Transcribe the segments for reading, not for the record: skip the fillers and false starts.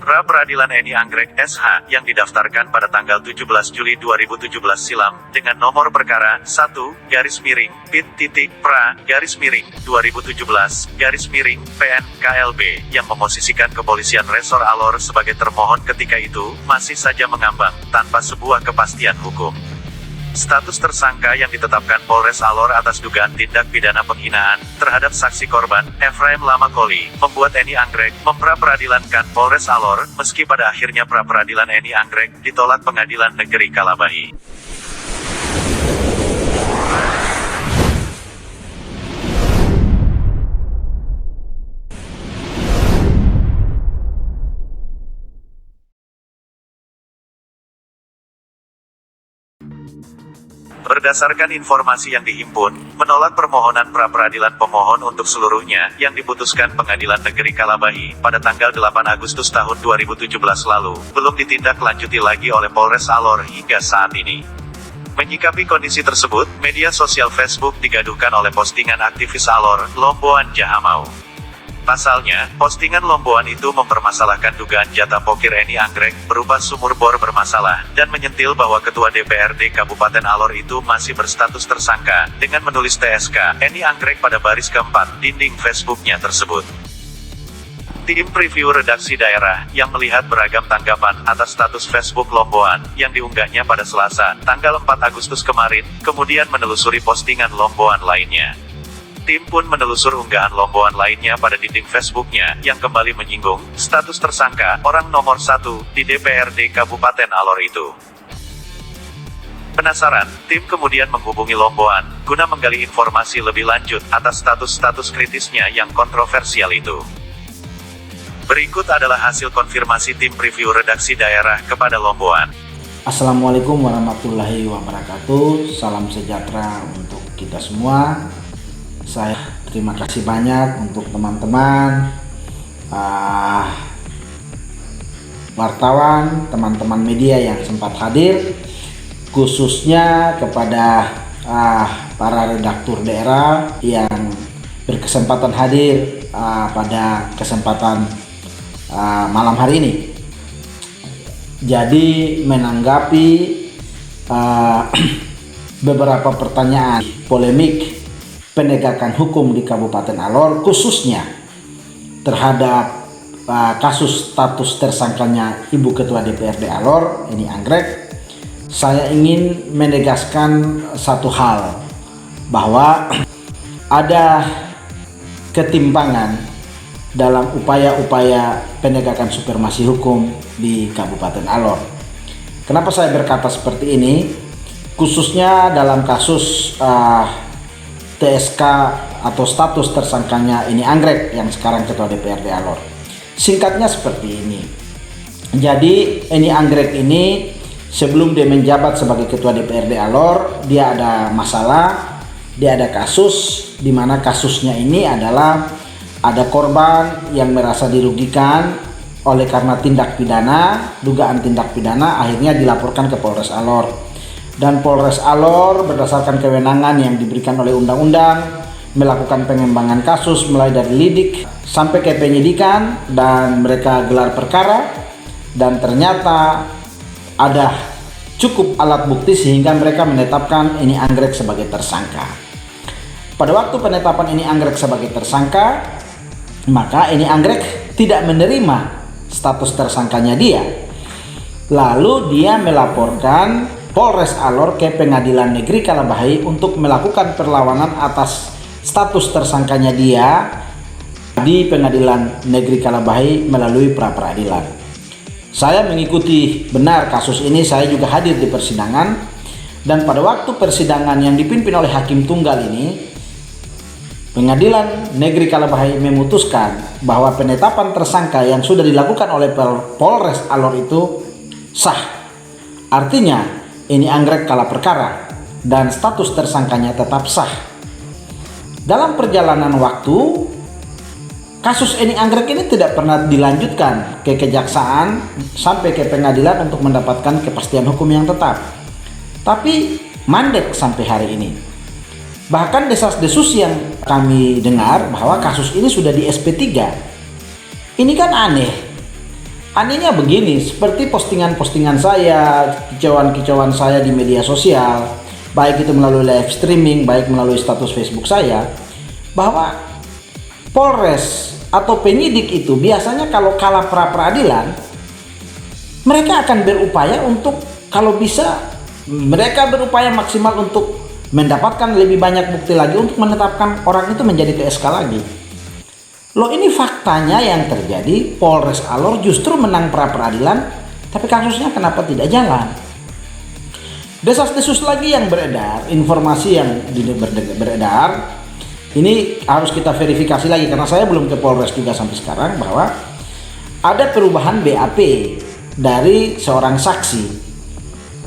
Pra-peradilan Eni Anggrek, SH, yang didaftarkan pada tanggal 17 Juli 2017 silam, dengan nomor perkara, 1-Pra-2017-PN, KLB, yang memosisikan Kepolisian Resor Alor sebagai termohon ketika itu, masih saja mengambang, tanpa sebuah kepastian hukum. Status tersangka yang ditetapkan Polres Alor atas dugaan tindak pidana penghinaan terhadap saksi korban, Efraim Lamakoli, membuat Eni Anggrek mempra-peradilankan Polres Alor, meski pada akhirnya pra-peradilan Eni Anggrek ditolak Pengadilan Negeri Kalabahi. Berdasarkan informasi yang dihimpun, menolak permohonan pra-peradilan pemohon untuk seluruhnya, yang diputuskan Pengadilan Negeri Kalabahi, pada tanggal 8 Agustus tahun 2017 lalu, belum ditindaklanjuti lagi oleh Polres Alor hingga saat ini. Menyikapi kondisi tersebut, media sosial Facebook digaduhkan oleh postingan aktivis Alor, Lomboan Jahamau. Pasalnya, postingan Lomboan itu mempermasalahkan dugaan jatah pokir Eni Anggrek berupa sumur bor bermasalah, dan menyentil bahwa Ketua DPRD Kabupaten Alor itu masih berstatus tersangka, dengan menulis TSK, Eni Anggrek pada baris keempat, dinding Facebooknya tersebut. Tim preview redaksi daerah, yang melihat beragam tanggapan atas status Facebook Lomboan, yang diunggahnya pada Selasa, tanggal 4 Agustus kemarin, kemudian menelusuri postingan Lomboan lainnya. Tim pun menelusur unggahan Lomboan lainnya pada dinding Facebooknya, yang kembali menyinggung status tersangka orang nomor 1 di DPRD Kabupaten Alor itu. Penasaran, tim kemudian menghubungi Lomboan, guna menggali informasi lebih lanjut atas status-status kritisnya yang kontroversial itu. Berikut adalah hasil konfirmasi tim preview redaksi daerah kepada Lomboan. Assalamualaikum warahmatullahi wabarakatuh. Salam sejahtera untuk kita semua. Saya terima kasih banyak untuk teman-teman wartawan, teman-teman media yang sempat hadir, khususnya kepada para redaktur daerah yang berkesempatan hadir pada kesempatan malam hari ini. Jadi menanggapi beberapa pertanyaan polemik penegakan hukum di Kabupaten Alor, khususnya terhadap kasus status tersangkanya Ibu Ketua DPRD Alor, Eni Anggrek, saya ingin menegaskan satu hal, bahwa ada ketimpangan dalam upaya-upaya penegakan supremasi hukum di Kabupaten Alor. Kenapa saya berkata seperti ini? Khususnya dalam kasus TSK atau status tersangkanya Eni Anggrek yang sekarang Ketua DPRD Alor. Singkatnya seperti ini. Jadi Eni Anggrek ini sebelum dia menjabat sebagai Ketua DPRD Alor, dia ada masalah, dia ada kasus, di mana kasusnya ini adalah ada korban yang merasa dirugikan oleh karena tindak pidana, dugaan tindak pidana, akhirnya dilaporkan ke Polres Alor. Dan Polres Alor berdasarkan kewenangan yang diberikan oleh undang-undang melakukan pengembangan kasus mulai dari lidik sampai ke penyidikan, dan mereka gelar perkara, dan ternyata ada cukup alat bukti sehingga mereka menetapkan Eni Anggrek sebagai tersangka. Pada waktu penetapan Eni Anggrek sebagai tersangka, maka Eni Anggrek tidak menerima status tersangkanya dia. Lalu dia melaporkan Polres Alor ke Pengadilan Negeri Kalabahi untuk melakukan perlawanan atas status tersangkanya dia di Pengadilan Negeri Kalabahi melalui pra-peradilan. Saya mengikuti benar kasus ini, saya juga hadir di persidangan, dan pada waktu persidangan yang dipimpin oleh Hakim Tunggal ini, Pengadilan Negeri Kalabahi memutuskan bahwa penetapan tersangka yang sudah dilakukan oleh Polres Alor itu sah. Artinya Eni Anggrek kalah perkara dan status tersangkanya tetap sah. Dalam perjalanan waktu, kasus Eni Anggrek ini tidak pernah dilanjutkan ke kejaksaan sampai ke pengadilan untuk mendapatkan kepastian hukum yang tetap. Tapi mandek sampai hari ini. Bahkan desas-desus yang kami dengar bahwa kasus ini sudah di SP3. Ini kan aneh. Anehnya begini, seperti postingan-postingan saya, kicauan-kicauan saya di media sosial, baik itu melalui live streaming, baik melalui status Facebook saya, bahwa Polres atau penyidik itu biasanya kalau kalah pra peradilan, mereka akan berupaya untuk, kalau bisa, mereka berupaya maksimal untuk mendapatkan lebih banyak bukti lagi untuk menetapkan orang itu menjadi TSK lagi. Loh, ini faktanya yang terjadi, Polres Alor justru menang pra peradilan, tapi kasusnya kenapa tidak jalan? Desas-desus lagi yang beredar, informasi yang beredar, ini harus kita verifikasi lagi karena saya belum ke Polres juga sampai sekarang, bahwa ada perubahan BAP dari seorang saksi,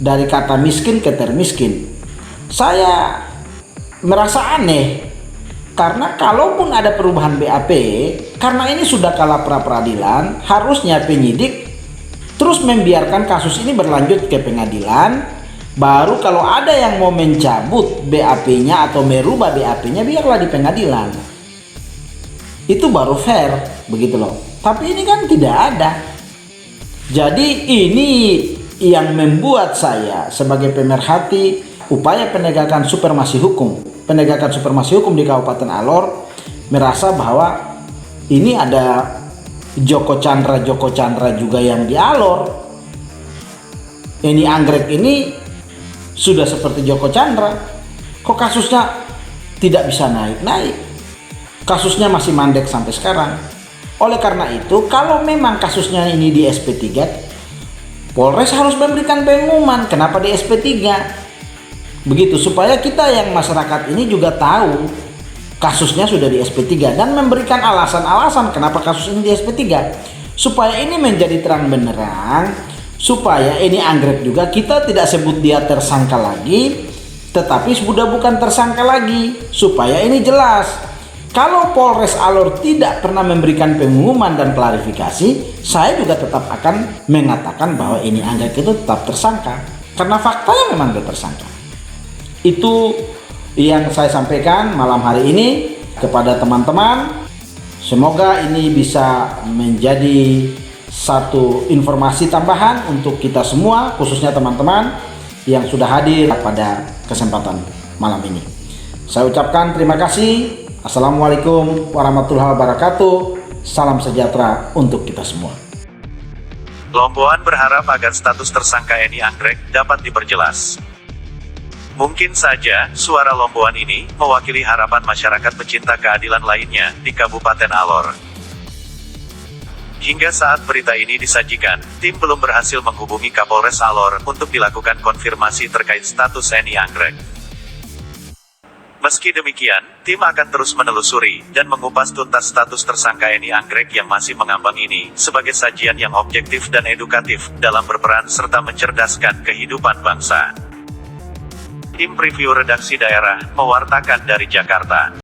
dari kata miskin ke termiskin. Saya merasa aneh, karena kalaupun ada perubahan BAP, karena ini sudah kalah pra peradilan, harusnya penyidik terus membiarkan kasus ini berlanjut ke pengadilan. Baru kalau ada yang mau mencabut BAP-nya atau merubah BAP-nya, biarlah di pengadilan. Itu baru fair, begitu loh. Tapi ini kan tidak ada. Jadi ini yang membuat saya sebagai pemerhati upaya penegakan supremasi hukum, di Kabupaten Alor, merasa bahwa ini ada Joko Chandra juga yang di Alor. Ini Anggrek ini sudah seperti Joko Chandra, kok kasusnya tidak bisa naik-naik, kasusnya masih mandek sampai sekarang. Oleh karena itu, kalau memang kasusnya ini di SP3, Polres harus memberikan pengumuman kenapa di SP3, begitu, supaya kita yang masyarakat ini juga tahu kasusnya sudah di SP3 dan memberikan alasan-alasan kenapa kasus ini di SP3, supaya ini menjadi terang benderang, supaya ini Anggrek juga kita tidak sebut dia tersangka lagi, tetapi sudah bukan tersangka lagi, supaya ini jelas. Kalau Polres Alor tidak pernah memberikan pengumuman dan klarifikasi, saya juga tetap akan mengatakan bahwa ini Anggrek itu tetap tersangka, karena faktanya memang dia tersangka. Itu yang saya sampaikan malam hari ini kepada teman-teman. Semoga ini bisa menjadi satu informasi tambahan untuk kita semua, khususnya teman-teman yang sudah hadir pada kesempatan malam ini. Saya ucapkan terima kasih. Assalamualaikum warahmatullahi wabarakatuh. Salam sejahtera untuk kita semua. Lomboan berharap agar status tersangka Eni Anggrek dapat diperjelas. Mungkin saja suara Lomboan ini mewakili harapan masyarakat pecinta keadilan lainnya di Kabupaten Alor. Hingga saat berita ini disajikan, tim belum berhasil menghubungi Kapolres Alor untuk dilakukan konfirmasi terkait status Eni Anggrek. Meski demikian, tim akan terus menelusuri dan mengupas tuntas status tersangka Eni Anggrek yang masih mengambang ini sebagai sajian yang objektif dan edukatif dalam berperan serta mencerdaskan kehidupan bangsa. Tim Preview Redaksi Daerah mewartakan dari Jakarta.